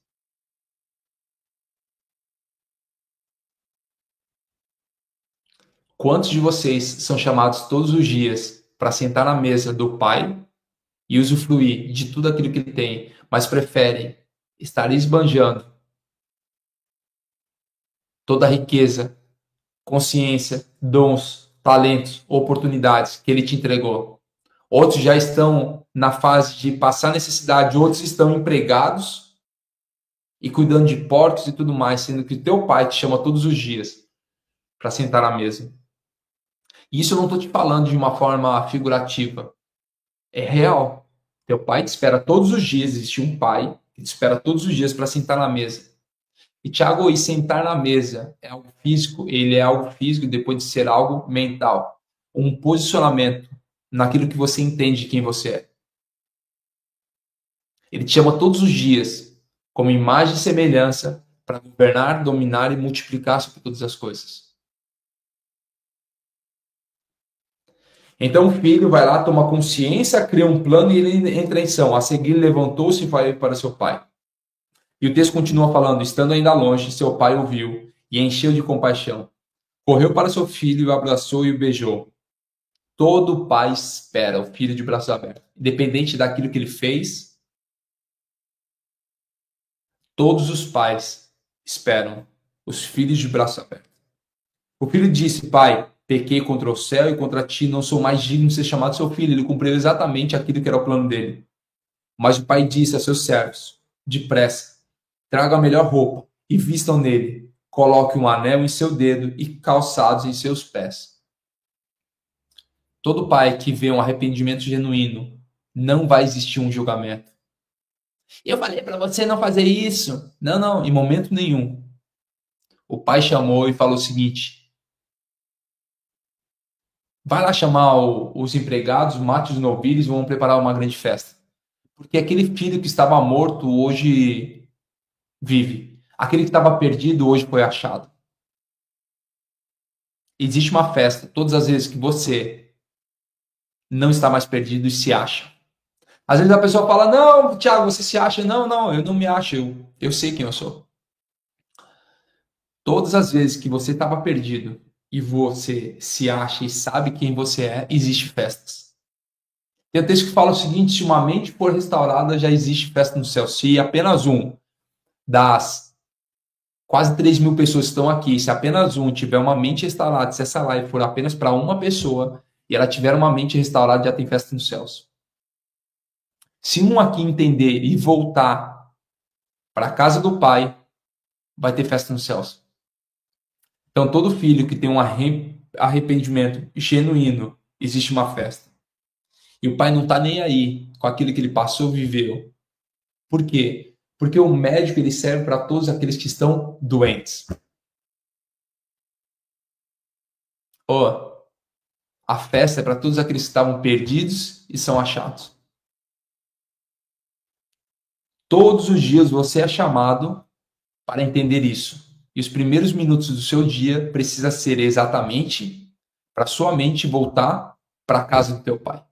Quantos de vocês são chamados todos os dias para sentar na mesa do pai e usufruir de tudo aquilo que ele tem, mas preferem estar esbanjando toda a riqueza, consciência, dons, talentos, oportunidades que ele te entregou? Outros já estão na fase de passar necessidade, outros estão empregados e cuidando de porcos e tudo mais, sendo que teu pai te chama todos os dias para sentar à mesa. E isso eu não estou te falando de uma forma figurativa. É real. Teu pai te espera todos os dias, existe um pai que te espera todos os dias para sentar na mesa. E, Thiago, e sentar na mesa é algo físico, ele é algo físico depois de ser algo mental. Um posicionamento naquilo que você entende de quem você é. Ele te chama todos os dias como imagem e semelhança para governar, dominar e multiplicar sobre todas as coisas. Então o filho vai lá, toma consciência, cria um plano e ele entra em ação. A seguir, levantou-se e foi para seu pai. E o texto continua falando, estando ainda longe, seu pai ouviu e encheu de compaixão. Correu para seu filho, o abraçou e o beijou. Todo pai espera o filho de braços abertos. Independente daquilo que ele fez, todos os pais esperam os filhos de braços abertos. O filho disse, pai, pequei contra o céu e contra ti, não sou mais digno de ser chamado seu filho. Ele cumpriu exatamente aquilo que era o plano dele. Mas o pai disse a seus servos, depressa, traga a melhor roupa e vistam nele. Coloque um anel em seu dedo e calçados em seus pés. Todo pai que vê um arrependimento genuíno, não vai existir um julgamento. Eu falei para você não fazer isso. Não, não, em momento nenhum. O pai chamou e falou o seguinte, vai lá chamar os empregados, mate os novilhos e vamos preparar uma grande festa. Porque aquele filho que estava morto hoje vive. Aquele que estava perdido hoje foi achado. Existe uma festa todas as vezes que você não está mais perdido e se acha. Às vezes a pessoa fala, não, Thiago, você se acha? Não, não, eu não me acho, eu sei quem eu sou. Todas as vezes que você estava perdido e você se acha e sabe quem você é, existe festas. Tem um texto que fala o seguinte, se uma mente for restaurada, já existe festa no céu. Se apenas um das quase 3.000 pessoas que estão aqui, se apenas um tiver uma mente restaurada, se essa live for apenas para uma pessoa e ela tiver uma mente restaurada, já tem festa nos céus. Se um aqui entender e voltar para a casa do Pai, vai ter festa nos céus. Então, todo filho que tem um arrependimento genuíno, existe uma festa. E o pai não está nem aí com aquilo que ele passou, viveu. Por quê? Porque o médico ele serve para todos aqueles que estão doentes. Oh, a festa é para todos aqueles que estavam perdidos e são achados. Todos os dias você é chamado para entender isso. E os primeiros minutos do seu dia precisa ser exatamente para sua mente voltar para a casa do teu pai.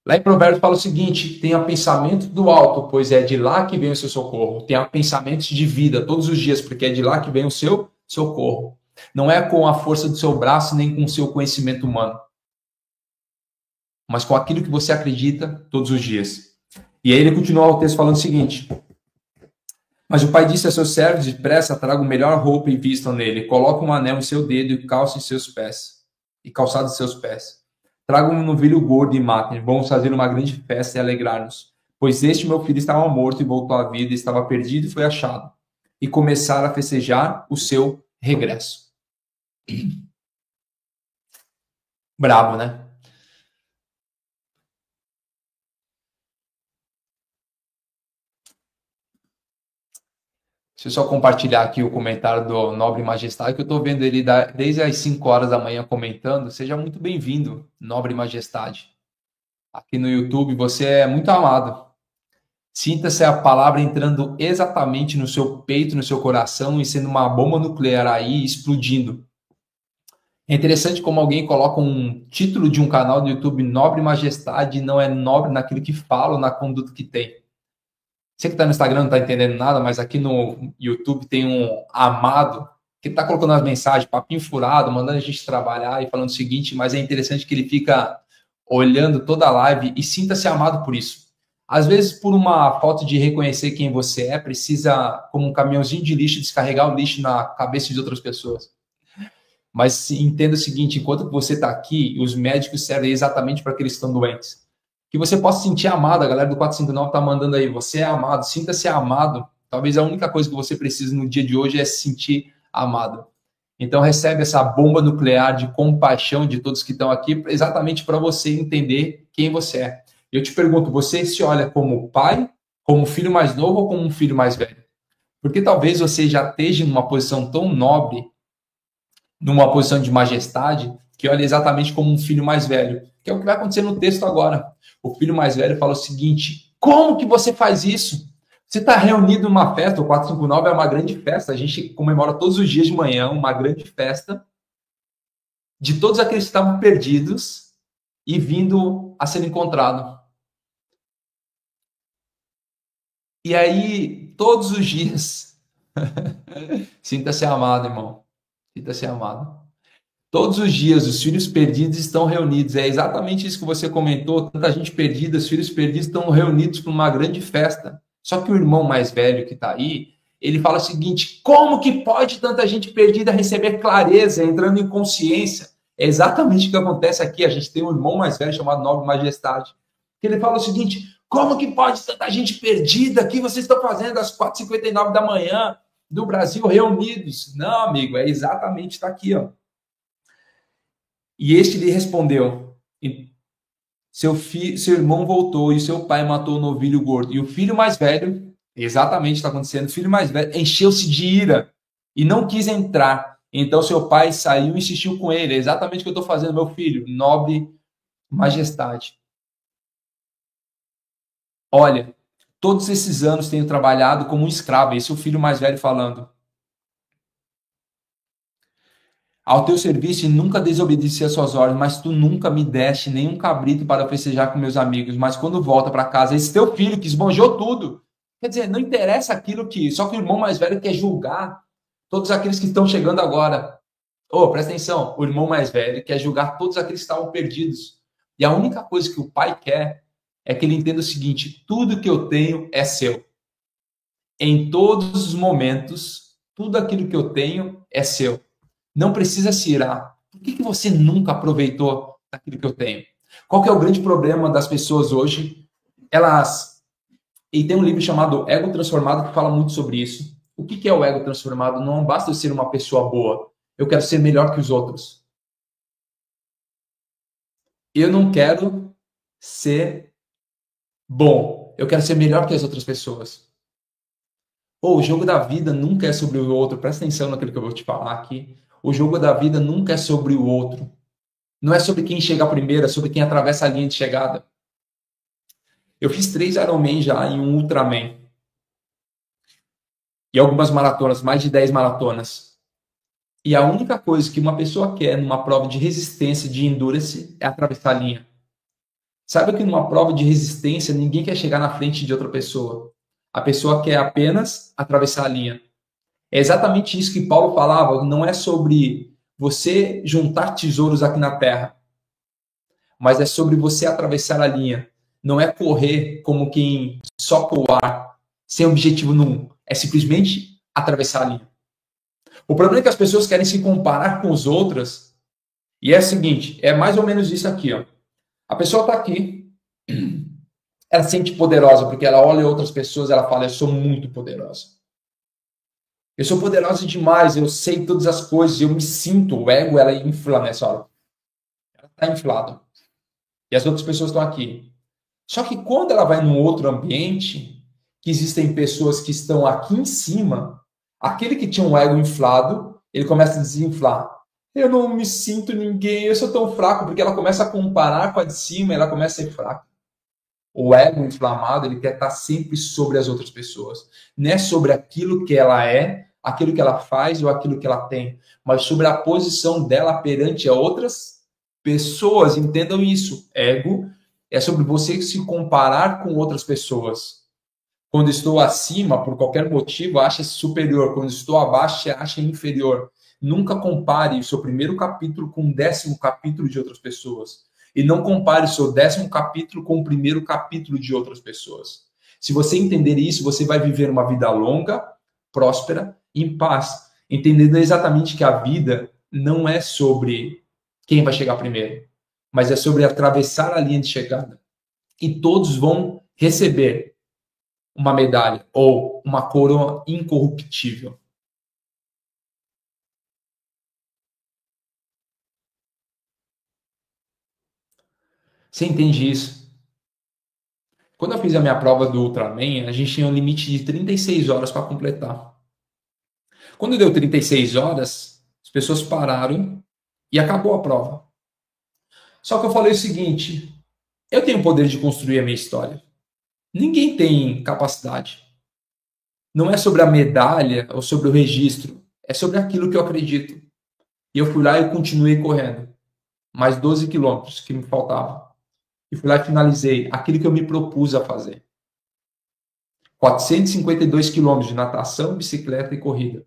Lá em Provérbios fala o seguinte, tenha pensamento do alto, pois é de lá que vem o seu socorro. Tenha pensamentos de vida todos os dias, porque é de lá que vem o seu socorro. Não é com a força do seu braço, nem com o seu conhecimento humano, mas com aquilo que você acredita todos os dias. E aí ele continua o texto falando o seguinte, mas o pai disse a seus servos, depressa, traga a melhor roupa e vistam nele, coloque um anel em seu dedo e calce em seus pés, e calçado em seus pés. Tragam um novilho gordo e matem. Vamos fazer uma grande festa e alegrar-nos. Pois este meu filho estava morto e voltou à vida, estava perdido e foi achado. E começaram a festejar o seu regresso. Bravo, né? Deixa eu só compartilhar aqui o comentário do Nobre Majestade, que eu estou vendo ele desde as 5 horas da manhã comentando. Seja muito bem-vindo, Nobre Majestade. Aqui no YouTube, você é muito amado. Sinta-se a palavra entrando exatamente no seu peito, no seu coração e sendo uma bomba nuclear aí, explodindo. É interessante como alguém coloca um título de um canal do YouTube, Nobre Majestade, e não é nobre naquilo que fala ou na conduta que tem. Você que está no Instagram não está entendendo nada, mas aqui no YouTube tem um amado que está colocando as mensagens, papinho furado, mandando a gente trabalhar e falando o seguinte, mas é interessante que ele fica olhando toda a live e sinta-se amado por isso. Às vezes, por uma falta de reconhecer quem você é, precisa, como um caminhãozinho de lixo, descarregar o lixo na cabeça de outras pessoas. Mas entenda o seguinte, enquanto você está aqui, os médicos servem exatamente para aqueles que estão doentes. Que você possa se sentir amado, a galera do 459 está mandando aí, você é amado, sinta-se amado. Talvez a única coisa que você precisa no dia de hoje é se sentir amado. Então recebe essa bomba nuclear de compaixão de todos que estão aqui, exatamente para você entender quem você é. Eu te pergunto, você se olha como pai, como filho mais novo ou como um filho mais velho? Porque talvez você já esteja numa posição tão nobre, numa posição de majestade, que olha exatamente como um filho mais velho, que é o que vai acontecer no texto agora. O filho mais velho fala o seguinte, como que você faz isso? Você está reunido numa festa, o 459 é uma grande festa, a gente comemora todos os dias de manhã uma grande festa de todos aqueles que estavam perdidos e vindo a ser encontrado. E aí, todos os dias, sinta-se amado, irmão, sinta-se amado. Todos os dias os filhos perdidos estão reunidos. É exatamente isso que você comentou. Tanta gente perdida, os filhos perdidos estão reunidos para uma grande festa. Só que o irmão mais velho que está aí, ele fala o seguinte, como que pode tanta gente perdida receber clareza, entrando em consciência? É exatamente o que acontece aqui. A gente tem um irmão mais velho chamado Nobre Majestade. Ele fala o seguinte, como que pode tanta gente perdida? O que vocês estão fazendo às 4h59 da manhã do Brasil reunidos? Não, amigo, é exatamente, está aqui, ó. E este lhe respondeu, seu irmão voltou e seu pai matou o novilho gordo. E o filho mais velho, exatamente está acontecendo, o filho mais velho encheu-se de ira e não quis entrar. Então seu pai saiu e insistiu com ele. É exatamente o que eu estou fazendo, meu filho, nobre majestade. Olha, todos esses anos tenho trabalhado como um escravo. Esse é o filho mais velho falando. Ao teu serviço e nunca desobedeci às suas ordens, mas tu nunca me deste nenhum cabrito para festejar com meus amigos. Mas quando volta para casa, esse teu filho que esbanjou tudo. Quer dizer, não interessa aquilo que... Só que o irmão mais velho quer julgar todos aqueles que estão chegando agora. Oh, presta atenção, o irmão mais velho quer julgar todos aqueles que estavam perdidos. E a única coisa que o pai quer é que ele entenda o seguinte: tudo que eu tenho é seu. Em todos os momentos, tudo aquilo que eu tenho é seu. Não precisa se irar. Por que você nunca aproveitou aquilo que eu tenho? Qual que é o grande problema das pessoas hoje? E tem um livro chamado Ego Transformado que fala muito sobre isso. O que é o ego transformado? Não basta eu ser uma pessoa boa. Eu quero ser melhor que os outros. Eu não quero ser bom. Eu quero ser melhor que as outras pessoas. O jogo da vida nunca é sobre o outro. Presta atenção naquilo que eu vou te falar aqui. O jogo da vida nunca é sobre o outro. Não é sobre quem chega primeiro, é sobre quem atravessa a linha de chegada. Eu fiz 3 Ironman já e um Ultraman. E algumas maratonas, mais de 10 maratonas. E a única coisa que uma pessoa quer numa prova de resistência, de endurance, é atravessar a linha. Sabe que numa prova de resistência, ninguém quer chegar na frente de outra pessoa. A pessoa quer apenas atravessar a linha. É exatamente isso que Paulo falava, não é sobre você juntar tesouros aqui na terra, mas é sobre você atravessar a linha. Não é correr como quem sopra o ar, sem objetivo nenhum. É simplesmente atravessar a linha. O problema é que as pessoas querem se comparar com os outros, e é o seguinte, é mais ou menos isso aqui, ó. A pessoa está aqui, ela se sente poderosa, porque ela olha outras pessoas, ela fala, eu sou muito poderosa. Eu sou poderosa demais, eu sei todas as coisas, eu me sinto, o ego, ela infla nessa hora. Ela está inflada. E as outras pessoas estão aqui. Só que quando ela vai num outro ambiente, que existem pessoas que estão aqui em cima, aquele que tinha um ego inflado, ele começa a desinflar. Eu não me sinto ninguém, eu sou tão fraco, porque ela começa a comparar com a de cima e ela começa a ser fraca. O ego inflamado, ele quer estar sempre sobre as outras pessoas. Não é sobre aquilo que ela é, aquilo que ela faz ou aquilo que ela tem, mas sobre a posição dela perante a outras pessoas. Entendam isso. Ego é sobre você se comparar com outras pessoas. Quando estou acima, por qualquer motivo, acha-se superior. Quando estou abaixo, acha inferior. Nunca compare o seu primeiro capítulo com o 10º capítulo de outras pessoas. E não compare o seu 10º capítulo com o primeiro capítulo de outras pessoas. Se você entender isso, você vai viver uma vida longa, próspera, em paz. Entendendo exatamente que a vida não é sobre quem vai chegar primeiro, mas é sobre atravessar a linha de chegada. E todos vão receber uma medalha ou uma coroa incorruptível. Você entende isso? Quando eu fiz a minha prova do Ultraman, a gente tinha um limite de 36 horas para completar. Quando deu 36 horas, as pessoas pararam e acabou a prova. Só que eu falei o seguinte, eu tenho o poder de construir a minha história. Ninguém tem capacidade. Não é sobre a medalha ou sobre o registro, é sobre aquilo que eu acredito. E eu fui lá e continuei correndo. Mais 12 quilômetros que me faltavam. E fui lá e finalizei aquilo que eu me propus a fazer. 452 quilômetros de natação, bicicleta e corrida.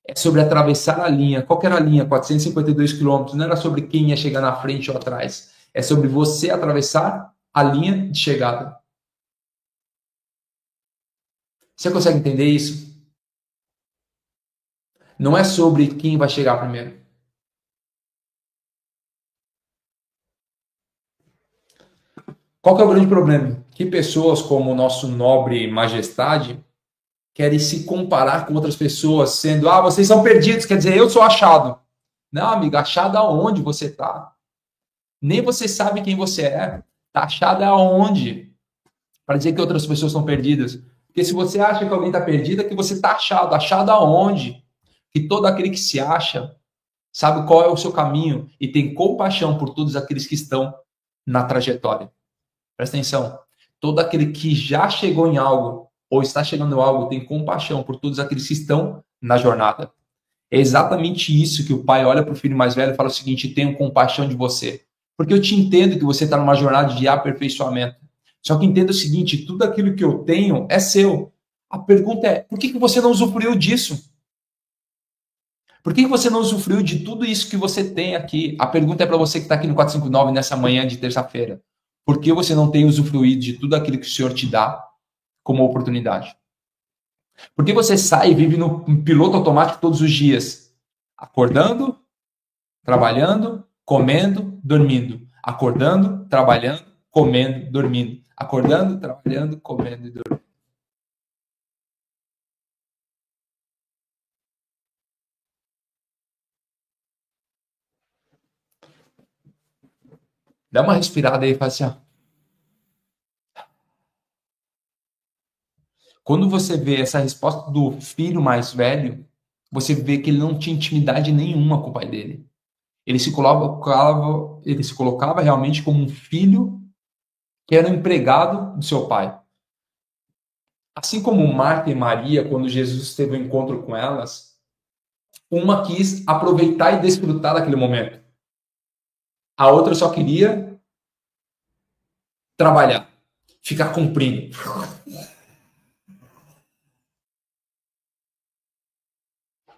É sobre atravessar a linha. Qual que era a linha? 452 quilômetros. Não era sobre quem ia chegar na frente ou atrás. É sobre você atravessar a linha de chegada. Você consegue entender isso? Não é sobre quem vai chegar primeiro. Qual que é o grande problema? Que pessoas como o nosso nobre majestade querem se comparar com outras pessoas, sendo, vocês são perdidos, quer dizer, eu sou achado. Não, amigo, achado aonde você está? Nem você sabe quem você é. Está achado aonde? Para dizer que outras pessoas estão perdidas. Porque se você acha que alguém está perdido, é que você está achado. Achado aonde? Que todo aquele que se acha sabe qual é o seu caminho e tem compaixão por todos aqueles que estão na trajetória. Presta atenção. Todo aquele que já chegou em algo ou está chegando em algo tem compaixão por todos aqueles que estão na jornada. É exatamente isso que o pai olha para o filho mais velho e fala o seguinte: tenho compaixão de você. Porque eu te entendo que você está numa jornada de aperfeiçoamento. Só que entenda o seguinte: tudo aquilo que eu tenho é seu. A pergunta é: por que você não usufruiu disso? Por que você não usufruiu de tudo isso que você tem aqui? A pergunta é para você que está aqui no 459 nessa manhã de terça-feira. Por que você não tem usufruído de tudo aquilo que o Senhor te dá como oportunidade? Por que você sai e vive no piloto automático todos os dias? Acordando, trabalhando, comendo, dormindo. Acordando, trabalhando, comendo, dormindo. Acordando, trabalhando, comendo e dormindo. Dá uma respirada aí e fala assim, ó. Quando você vê essa resposta do filho mais velho, você vê que ele não tinha intimidade nenhuma com o pai dele. Ele se colocava realmente como um filho que era um empregado do seu pai. Assim como Marta e Maria, quando Jesus teve um encontro com elas, uma quis aproveitar e desfrutar daquele momento. A outra só queria trabalhar, ficar cumprindo.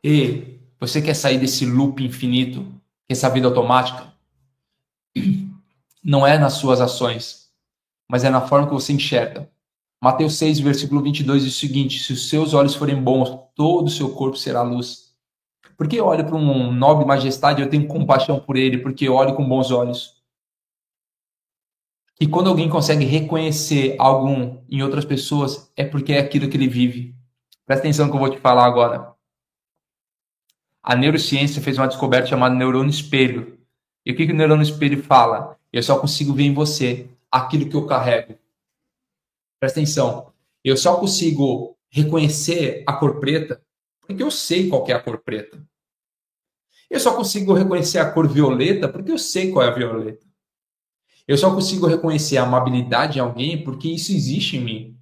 E você quer sair desse loop infinito, essa vida automática? Não é nas suas ações, mas é na forma que você enxerga. Mateus 6, versículo 22 diz o seguinte: se os seus olhos forem bons, todo o seu corpo será luz. Porque eu olho para um nobre majestade, eu tenho compaixão por ele, porque eu olho com bons olhos. E quando alguém consegue reconhecer algo em outras pessoas, é porque é aquilo que ele vive. Presta atenção no que eu vou te falar agora. A neurociência fez uma descoberta chamada neurônio espelho. E o que o neurônio espelho fala? Eu só consigo ver em você aquilo que eu carrego. Presta atenção. Eu só consigo reconhecer a cor preta porque eu sei qual que é a cor preta. Eu só consigo reconhecer a cor violeta porque eu sei qual é a violeta. Eu só consigo reconhecer a amabilidade em alguém porque isso existe em mim.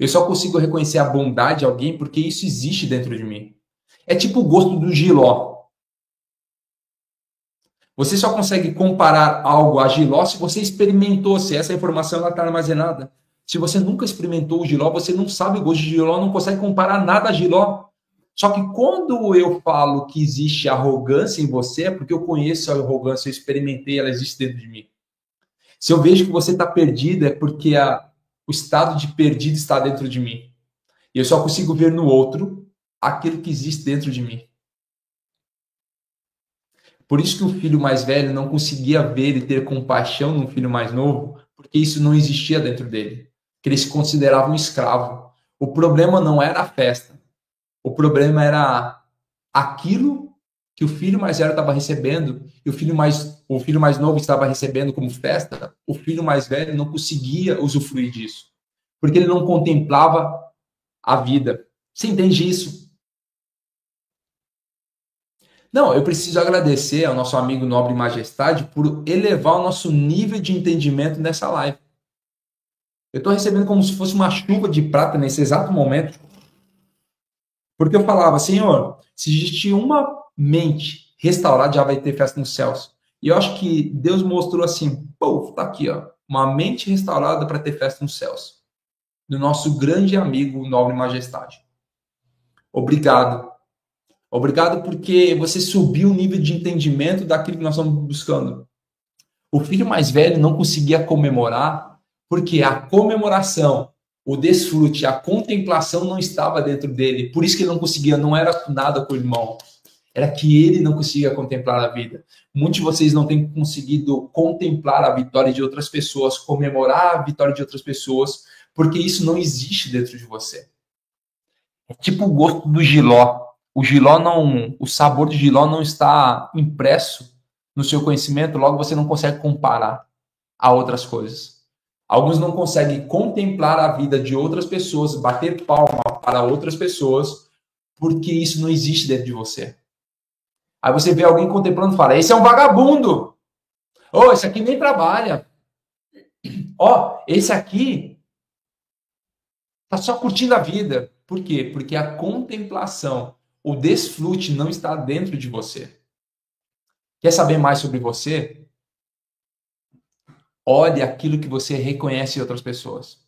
Eu só consigo reconhecer a bondade em alguém porque isso existe dentro de mim. É tipo o gosto do jiló. Você só consegue comparar algo a jiló se você experimentou, se essa informação está armazenada. Se você nunca experimentou o jiló, você não sabe o gosto de jiló, não consegue comparar nada a jiló. Só que quando eu falo que existe arrogância em você, é porque eu conheço a arrogância, eu experimentei, ela existe dentro de mim. Se eu vejo que você está perdido, é porque o estado de perdido está dentro de mim. E eu só consigo ver no outro aquilo que existe dentro de mim. Por isso que o filho mais velho não conseguia ver e ter compaixão no filho mais novo, porque isso não existia dentro dele. Que ele se considerava um escravo. O problema não era a festa. O problema era aquilo que o filho mais velho estava recebendo e o filho mais novo estava recebendo como festa. O filho mais velho não conseguia usufruir disso, porque ele não contemplava a vida. Você entende isso? Não, eu preciso agradecer ao nosso amigo Nobre Majestade por elevar o nosso nível de entendimento nessa live. Eu estou recebendo como se fosse uma chuva de prata nesse exato momento, porque eu falava, Senhor, se existir uma mente restaurada, já vai ter festa nos céus. E eu acho que Deus mostrou assim, pô, tá aqui, ó, uma mente restaurada para ter festa nos céus. Do nosso grande amigo Nobre Majestade. Obrigado. Obrigado porque você subiu o nível de entendimento daquilo que nós estamos buscando. O filho mais velho não conseguia comemorar porque a comemoração, o desfrute, a contemplação não estava dentro dele. Por isso que ele não conseguia, não era nada com o irmão. Era que ele não conseguia contemplar a vida. Muitos de vocês não têm conseguido contemplar a vitória de outras pessoas, comemorar a vitória de outras pessoas, porque isso não existe dentro de você. É tipo o gosto do jiló. O sabor do jiló não está impresso no seu conhecimento, logo você não consegue comparar a outras coisas. Alguns não conseguem contemplar a vida de outras pessoas, bater palma para outras pessoas, porque isso não existe dentro de você. Aí você vê alguém contemplando e fala, esse é um vagabundo. Oh, esse aqui nem trabalha. Ó, esse aqui tá só curtindo a vida. Por quê? Porque a contemplação, O desfrute não está dentro de você. Quer saber mais sobre você? Olhe aquilo que você reconhece em outras pessoas.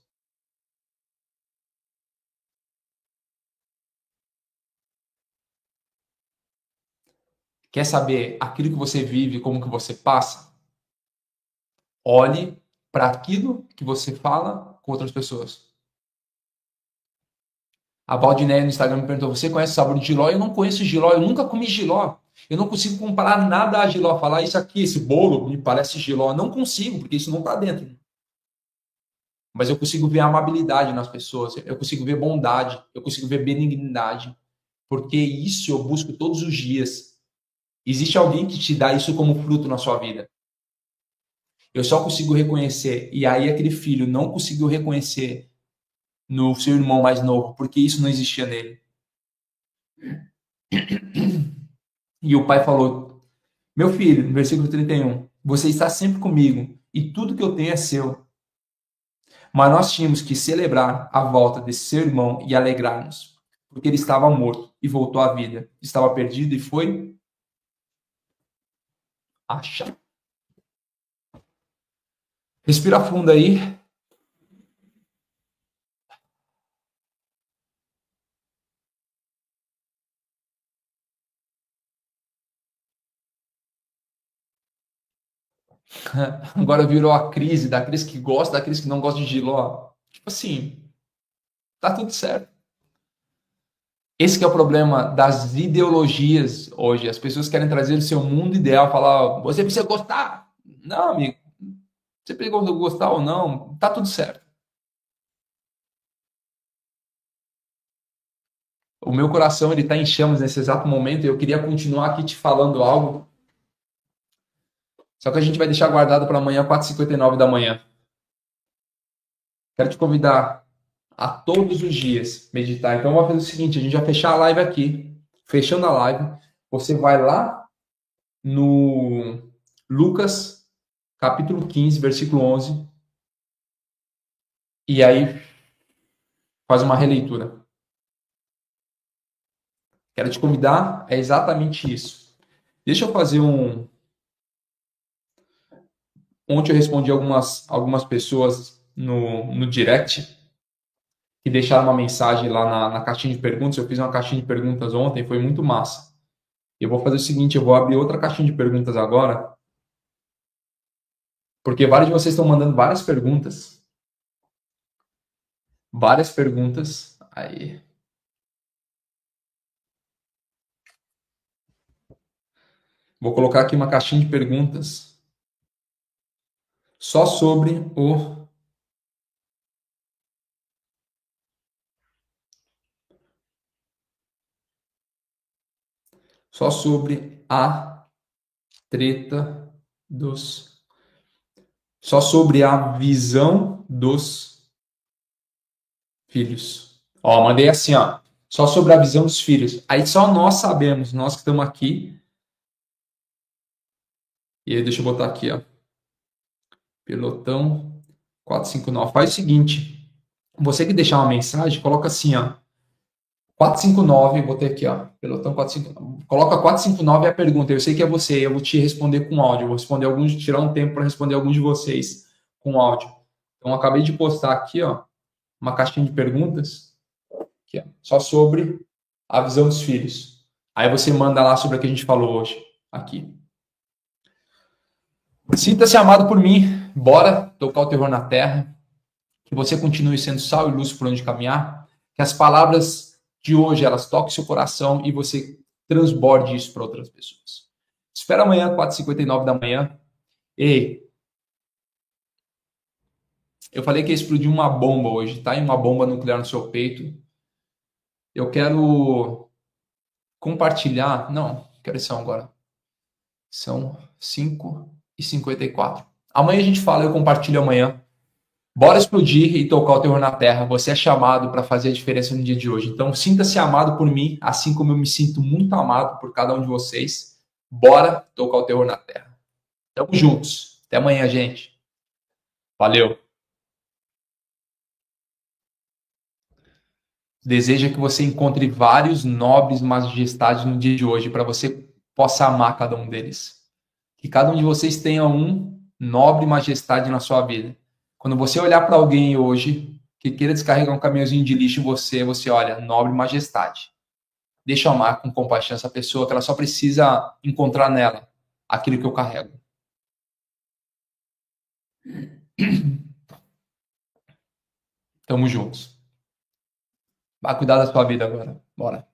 Quer saber aquilo que você vive, como que você passa? Olhe para aquilo que você fala com outras pessoas. A Valdinéia no Instagram me perguntou: você conhece o sabor de jiló? Eu não conheço jiló, eu nunca comi jiló. Eu não consigo comparar nada a jiló. Falar isso aqui, esse bolo me parece jiló. Não consigo, porque isso não está dentro. Mas eu consigo ver amabilidade nas pessoas, eu consigo ver bondade, eu consigo ver benignidade, porque isso eu busco todos os dias. Existe alguém que te dá isso como fruto na sua vida. Eu só consigo reconhecer, e aí aquele filho não conseguiu reconhecer no seu irmão mais novo, porque isso não existia nele. E o pai falou: meu filho, no versículo 31, você está sempre comigo, e tudo que eu tenho é seu. Mas nós tínhamos que celebrar a volta desse seu irmão e alegrar-nos, porque ele estava morto e voltou à vida, estava perdido e foi achado. Respira fundo aí. Agora virou a crise daqueles que gostam, daqueles que não gostam de Giló. Tipo assim, tá tudo certo. Esse que é o problema das ideologias hoje. As pessoas querem trazer o seu mundo ideal, falar, você precisa gostar. Não, amigo, você precisa gostar ou não, tá tudo certo. O meu coração ele tá em chamas nesse exato momento e eu queria continuar aqui te falando algo, só que a gente vai deixar guardado para amanhã, 4h59 da manhã. Quero te convidar a todos os dias meditar. Então, vamos fazer o seguinte: a gente vai fechar a live aqui. Fechando a live, você vai lá no Lucas, capítulo 15, versículo 11, e aí faz uma releitura. Quero te convidar, é exatamente isso. Deixa eu fazer um. Ontem eu respondi algumas pessoas no direct que deixaram uma mensagem lá na caixinha de perguntas. Eu fiz uma caixinha de perguntas ontem, foi muito massa. Eu vou fazer o seguinte: eu vou abrir outra caixinha de perguntas agora, porque vários de vocês estão mandando várias perguntas. Várias perguntas. Aí. Vou colocar aqui uma caixinha de perguntas só sobre o. Só sobre a treta dos. Só sobre a visão dos filhos. Ó, mandei assim, ó. Só sobre a visão dos filhos. Aí só nós sabemos, nós que estamos aqui. E aí, deixa eu botar aqui, ó. Pelotão 459. Faz o seguinte. Você que deixar uma mensagem, coloca assim, ó. 459, botei aqui, ó. Pelotão 459. Coloca 459 a pergunta. Eu sei que é você, eu vou te responder com áudio. Eu vou responder alguns, tirar um tempo para responder alguns de vocês com áudio. Então, eu acabei de postar aqui, ó, uma caixinha de perguntas, aqui, ó, só sobre a visão dos filhos. Aí você manda lá sobre o que a gente falou hoje, aqui. Sinta-se amado por mim. Bora tocar o terror na terra. Que você continue sendo sal e luz por onde caminhar. Que as palavras de hoje, elas toquem seu coração e você transborde isso para outras pessoas. Espera amanhã, 4h59 da manhã. Ei, eu falei que ia explodir uma bomba hoje, tá? Uma bomba nuclear no seu peito. Eu quero compartilhar. Não, que horas são agora? São 5h54. Amanhã a gente fala, eu compartilho amanhã. Bora explodir e tocar o terror na terra. Você é chamado para fazer a diferença no dia de hoje. Então, sinta-se amado por mim, assim como eu me sinto muito amado por cada um de vocês. Bora tocar o terror na terra. Tamo juntos. Até amanhã, gente. Valeu. deseja que você encontre vários nobres majestades no dia de hoje para você possa amar cada um deles. Que cada um de vocês tenha um nobre majestade na sua vida. Quando você olhar para alguém hoje que queira descarregar um caminhãozinho de lixo em você, você olha, nobre majestade. Deixa eu amar com compaixão essa pessoa, que ela só precisa encontrar nela aquilo que eu carrego. Tamo juntos. Vai cuidar da sua vida agora. Bora.